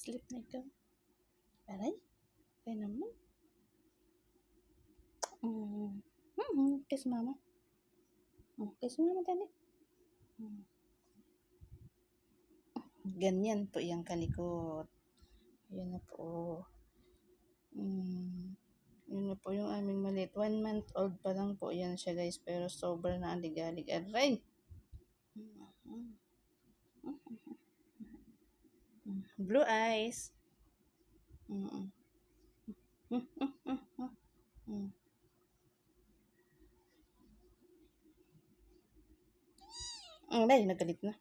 Sleep na ikaw. Aray, kaya naman. Kiss mama. Kiss mama tani. Ganyan po yung kalikot. Yan na po. Yun na po yung aming maliit. 1 month old pa lang po yan siya guys. Pero sobrang na aligalig. Aray! Blue eyes. Ay, nagalit na.